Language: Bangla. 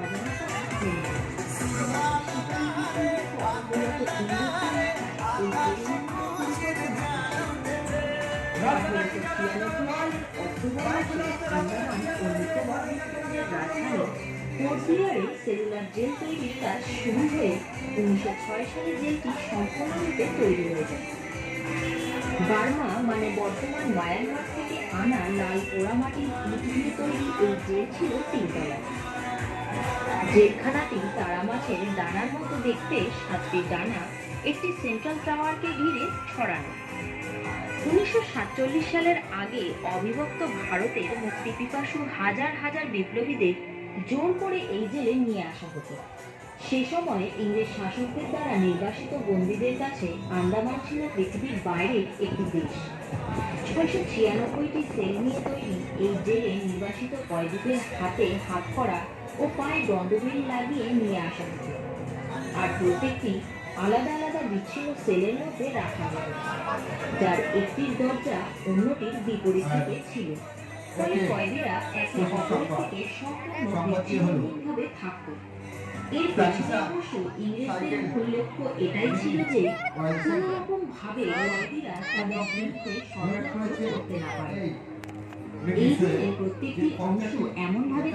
অবনতা হয়ে যায়। সেলুলার জেল তৈরির কাজ শুরু হয়ে 1906 সালে জেলটি সম্পূর্ণরূপে তৈরি হয়ে যায়। বার্মা মানে বর্তমান মায়ানমার থেকে আনা লাল পোড়ামাটির ইট দিয়ে তৈরি এই জেল ছিল তিনতলা। জেলখানাটি তারা মাছের ডানার মতো দেখতে, 7টি ডানা একটি সেন্ট্রাল টাওয়ারকে ঘিরে ছড়ানো। 1947 সালের আগে অবিভক্ত ভারতের মুক্তিপিপাসু হাজার হাজার বিপ্লবীদের জোর করে এই জেলে নিয়ে আসা হতো। সে সময় ইংরেজ শাসকদের দ্বারা নির্বাসিত বন্দীদের কাছে আন্দামান ছিল পৃথিবীর বাইরের একটি দেশ। 696টি সেল নিয়ে তৈরি এই জেলে নির্বাসিত কয়েদিদের হাতে হাত করা ও পায়ে দণ্ডবিল লাগিয়ে নিয়ে আসা হতো, আর প্রত্যেকটি আলাদা আলাদা বিচ্ছিন্ন সেলের মধ্যে রাখা হতো, যার একটির দরজা অন্যটির বিপরীত দিকে ছিল। ফলে কয়েদিরা একে অপরের থেকে সম্পূর্ণ বিচ্ছিন্নভাবে থাকত। এর পেছনে অবশ্য ইংরেজদের মূল লক্ষ্য এটাই ছিল যে কোন রকম ভাবে কয়েদিরা তাদের বিরুদ্ধে ষড়যন্ত্র করতে না পারে। এই জন্য প্রত্যেকটি অংশ এমন ভাবে